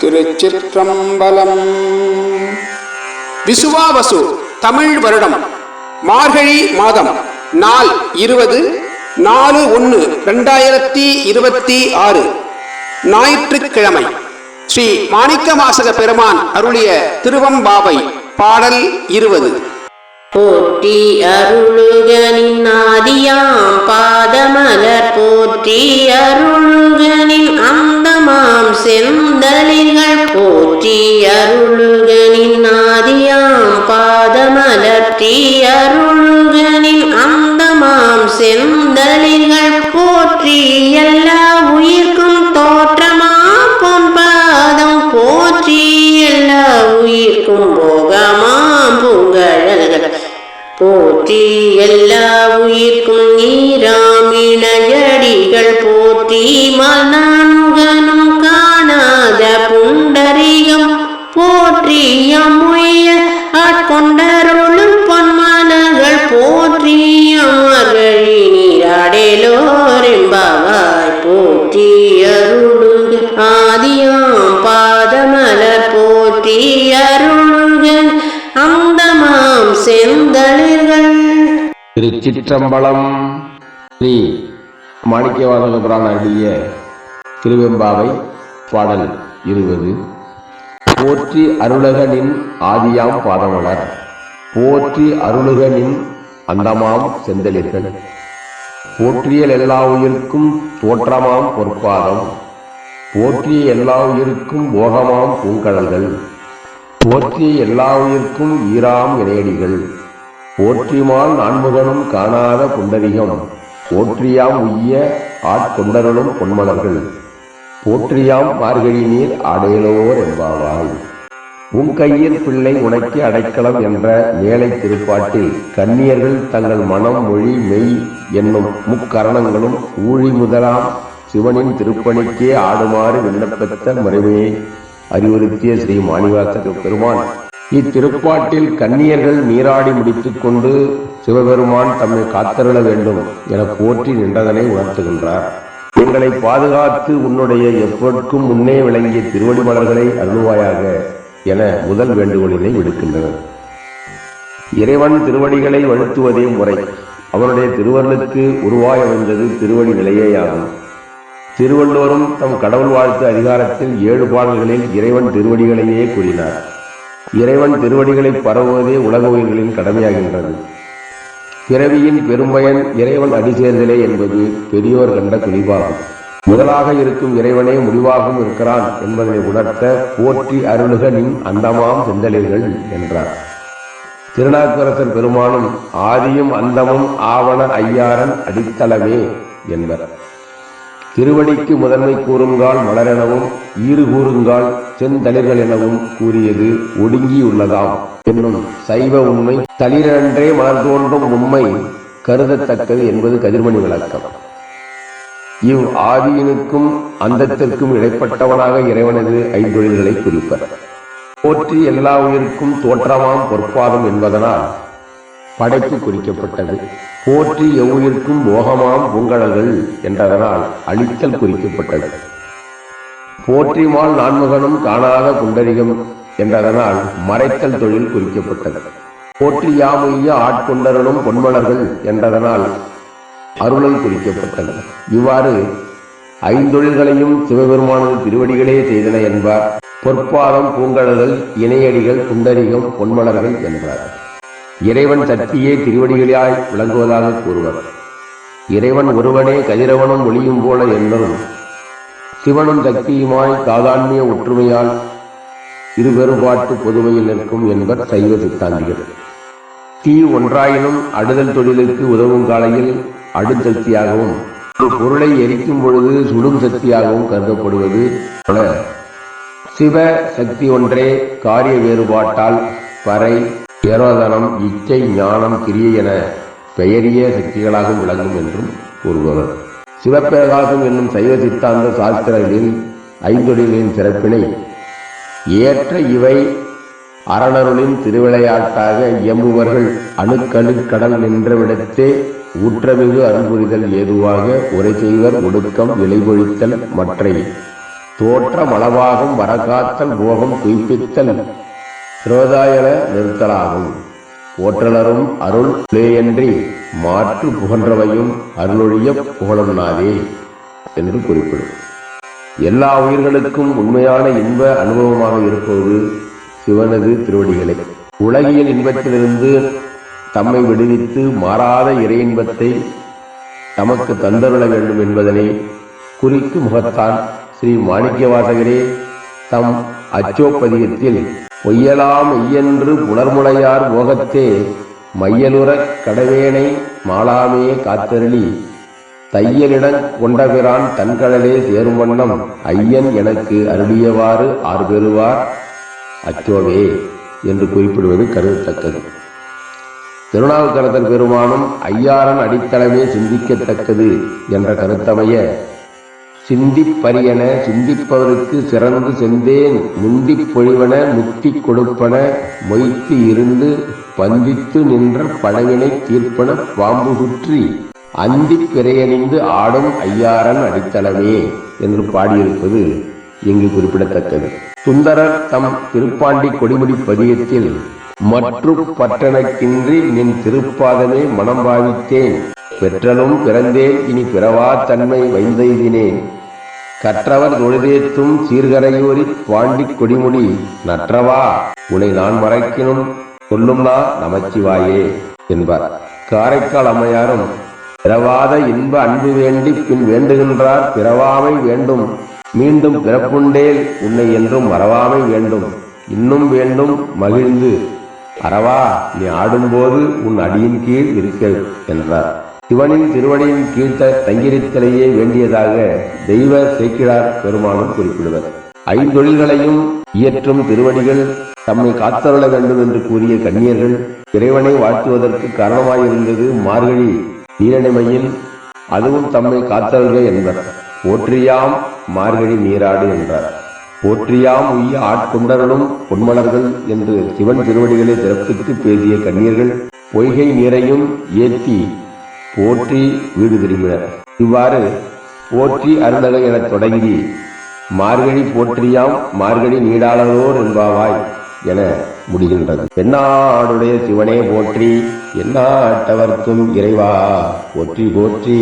திருச்சிற்றம்பலம். விசுவாவசு தமிழ் வருடம் மார்கழி மாதம் நாள் 20/4/1/2026 ஞாயிற்றுக்கிழமை ஸ்ரீ மாணிக்கவாசக பெருமான் அருளிய திருவம்பாவை பாடல் 20. போற்றி அருளுகனின் ஆதியாம் பாதமலர் போற்றி அருளுகனின் அந்தமாம் செந்தளிர்கள் போற்றி அருளுகனின் ஆதியாம் பாதமலர் போற்றி அருளுகனின் அந்தமாம் செந்தளிர்கள் போற்றி எல்லா உயிர்க்கும் தோற்றமா பொன்பாதம் போற்றி எல்லா உயிர்க்கும் போகமாம் புகழல்கள் போற்றி எல்லா உயிர்க்கும் நீராமிணையடிகள் போற்றி மனங்கனும் காணாத புண்டரீகம் போற்றி அம்முய ஆட்கொண்டருளும் பொன்மலர்கள் போற்றி அமர்கழி நீராடேலோரெம்பாவாய் போற்றி அருளுக ஆதியாம் பாதமலர் போற்றி அருளுக அந்தமாம் செந்தளிர்கள். திருச்சிற்றம்பலம். ஸ்ரீ மாணிக்கவாசக பெருமான் அருளிய திருவெம்பாவை பாடல் 20. போற்றி அருளகனின் ஆதியாம் பாதமலர் போற்றி அருளுகனின் அந்தமாம் செந்தளிர்கள் போற்றிய எல்லா உயிர்க்கும் தோற்றமாம் பொற்பாதம் போற்றிய எல்லா உயிர்க்கும் போகமாம் பூங்கடல்கள் போற்றிய எல்லா உயிர்க்கும் ஈராம் இணையடிகள் போற்றிமால் நான்முகனும் காணாத புண்டரிகம் போற்றியாம் உய்ய ஆட்கொண்டருளும் பொன்மலர்கள் போற்றியாம் மார்கழி நீர் ஆடேலோர் என்பாவாய். உன் கையில் பிள்ளை உனக்கு அடைக்கலம் என்ற மேலை திருப்பாட்டில் கன்னியர்கள் தங்கள் மனம் மொழி மெய் என்னும் முக்கரணங்களும் ஊழி முதலாம் சிவனின் திருப்பணிக்கே ஆடுமாறு விண்ணப்பித்த முறைமையை அறிவுறுத்திய ஸ்ரீ மாணிக்கவாசக பெருமான் இத்திருப்பாட்டில் கன்னியர்கள் நீராடி முடித்துக் கொண்டு சிவபெருமான் தம்மை காத்தருள வேண்டும் என போற்றி நின்றதனை உணர்த்துகின்றார். எங்களை பாதுகாத்து உன்னுடைய எப்பொழுதுக்கும் முன்னே விளங்கிய திருவடி மலர்களை அருள்வாயாக என முதல் வேண்டுகோளினை விடுக்கின்றனர். இறைவன் திருவடிகளை வழுத்துவதே முறை. அவனுடைய திருவருளுக்கு உருவாய் அமைந்தது திருவடி நிலையேயாகும். திருவள்ளுவரும் தம் கடவுள் வாழ்த்து அதிகாரத்தில் 7 பாடல்களில் இறைவன் திருவடிகளையே கூறினார். இறைவன் திருவடிகளை பரவுவதே உலக உயிர்களின் கடமையாகின்றது. பிறவியின் பெரும்பயன் இறைவன் அடிசேர்தலே என்பது பெரியோர் கண்ட துணிவாகும். முதலாக இருக்கும் இறைவனே முடிவாகவும் இருக்கிறான் என்பதனை உணர்த்த போற்றி அருளுக நின் அந்தமாம் செந்தளிர்கள் என்றார். திருநாவுக்கரசர் பெருமானும் ஆதியும் அந்தமும் ஆவண ஐயாரன் அடித்தளமே என்பர். திருவடிக்கு முதன்மை கூறுங்கால் மலரெனவும் ஈறு கூறுங்கால் செந்தளிர்கள் எனவும் கூறியது ஒடுங்கியுள்ளதாம் என்னும் சைவ உண்மை தளிரன்றே மலர் தோன்றும் உண்மை கருதத்தக்கது என்பது கதிர்மணி விளக்கம். இவ் ஆதியினுக்கும் அந்தத்திற்கும் இடைப்பட்டவனாக இறைவனது ஐந்தொழில்களை குறிப்பர். போற்றி எல்லா உயிருக்கும் தோற்றமாம் பொற்பாதம் என்பதனால் படைப்பு குறிக்கப்பட்டது. போற்றி எவ்வுயிர்க்கும் போகமாம் பூங்கடல்கள் என்றதனால் அழித்தல் குறிக்கப்பட்டது. போற்றிமால் நான்முகனும் காணாத புண்டரிகம் என்றதனால் மறைத்தல் தொழில் குறிக்கப்பட்டது. போற்றி யாமுய்ய ஆட்கொண்டருளும் பொன்மலர்கள் என்றதனால் அருளல் குறிக்கப்பட்டது. இவ்வாறு ஐந்தொழில்களையும் சிவபெருமானது திருவடிகளே செய்தன என்பார். பொற்பாதம் பூங்கடல்கள் இணையடிகள் புண்டரிகம் பொன்மலர்கள் என்றார். இறைவன் சக்தியே திருவடிகளாய் விளங்குவதாக கூறுவர். இறைவன் ஒருவனே கதிரவனும் ஒளியும் போல என்னும் சிவனும் சக்தியுமாய் தாதான்மிய ஒற்றுமையால் இருபெருபாட்டு பொதுமையில் நிற்கும் என்பர் சைவ சித்தாந்திகள். தீ ஒன்றாயினும் அடுதல் தொழிலுக்கு உதவும் காலையில் அடுசக்தியாகவும் ஒரு பொருளை எரிக்கும் பொழுது சுடும் சக்தியாகவும் கருதப்படுவது போல சிவ சக்தி ஒன்றே காரிய வேறுபாட்டால் பறை ஏரோதனம் இச்சை ஞானம் கிரியை என பெயரிய சக்திகளாகவும் விளங்கும் என்றும் கூறுபவர். சிவப்பிரகாசம் என்னும் சைவ சித்தாந்த சாஸ்திரங்களில் ஐந்தொழிலின் சிறப்பினை ஏற்ற இவை அரணருளின் திருவிளையாட்டாக இயம்புவர்கள் அணுக்கணு கடல் நின்றவிடத்தே ஊற்றமிகு அருள்புரிதல் ஏதுவாக உரை செய்வர் ஒடுக்கம் விளைபொழித்தல் மற்றை தோற்றம் அளவாகும் வரகாத்தல் போகம் துய்ப்பித்தல் திரோதாயன நிறுத்தலாகும். போற்றலரும் அருள் புலேயன்றி மாற்று புகன்றவையும் அருளொழிய புகழொண்ணாதே என்று குறிப்பிடும். எல்லா உயிர்களுக்கும் உண்மையான இன்ப அனுபவமாக இருப்பது சிவனது திருவடிகளை. உலகியல் இன்பத்திலிருந்து தம்மை விடுவித்து மாறாத இறை இன்பத்தை தமக்கு தந்தருள வேண்டும் என்பதனை குறிக்கும் முகத்தான் ஸ்ரீ மாணிக்கவாசகரே தம் அச்சோப்பதிகத்தில் பொய்யலாம் மெய்யென்று புலர்முளையார் மோகத்தே மையலுறக் கடவேனை மாளாமே காத்தருளி தையலிடங் கொண்டபிரான் தன்கடலே சேரும் வண்ணம் ஐயன் எனக்கு அருளியவாறு ஆர்பெறுவார் அச்சோவே என்று குறிப்பிடுவது கருதத்தக்கது. திருநாவுக்கரசர் பெருமானும் ஐயாரன் அடித்தளமே சிந்திக்கத்தக்கது என்ற கருத்தமைய சிந்திப்பரியன சிந்திப்பவருக்கு சிறந்து செந்தேன் முந்திப் பொழிவன முத்தி கொடுப்பன மொய்த்து இருந்து பந்தித்து நின்ற பழவினை தீர்ப்பன பாம்பு சுற்றி அந்திப் பிறையணிந்து ஆடும் ஐயாரன் அடித்தளமே என்று பாடியிருப்பது இங்கு குறிப்பிடத்தக்கது. சுந்தரர் தம் திருப்பாண்டி கொடிமுடி பதியத்தில் மற்று பற்றனக்கின்றி நின் திருப்பாதமே மனம் பாவித்தேன் பெற்றலும் பிறந்தேன் இனி பிறவா தன்மை வைந்தெய்தினேன் கற்றவர் தொழுதேத்தும் சீர்கரையோரி பாண்டி கொடிமுடி நற்றவா உனை நான் மறைக்கினும் சொல்லும்னா நமச்சிவாயே என்பார். காரைக்கால் அம்மையாரும் பிறவாத இன்ப அன்பு வேண்டி பின் வேண்டுகின்றார் பிறவாமை வேண்டும் மீண்டும் பிறப்புண்டேல் உன்னை என்றும் மறவாமை வேண்டும் இன்னும் வேண்டும் மகிழ்ந்து அறவா நீ ஆடும்போது உன் அடியின் கீழ் இருக்க என்றார். சிவனின் திருவடியின் கீழ்த்த தங்கிரித்தலையே வேண்டியதாக தெய்வ சேக்கிழார் பெருமானும் குறிப்பிடுவர். ஐந்தொழில்களையும் இயற்றும் திருவடிகள் தம்மை காத்தருள வேண்டும் என்று கூறிய கன்னியர்கள் இறைவனை வாழ்த்துவதற்கு காரணமாயிருந்தது மார்கழி நீரிணைமையில் அதுவும் தம்மை காத்தருள்க என்பர். போற்றியாம் மார்கழி நீராடு என்றார். போற்றியாம் உய்ய ஆட்கொண்டர்களும் பொன்மலர்கள் என்று சிவன் திருவடிகளை சிறப்பித்து பேசிய கன்னியர்கள் பொய்கை நீரையும் ஏற்றி போற்றி வீடு திரும்பினர். இவ்வாறு போற்றி அருளக எனத் தொடங்கி மார்கழி போற்றியாம் மார்கழி நீடாளரோர் என்பாவாய் என முடிகின்றது. எந்நாடுடைய சிவனே போற்றி எந்நாட்டவர்க்கும் இறைவா போற்றி போற்றி.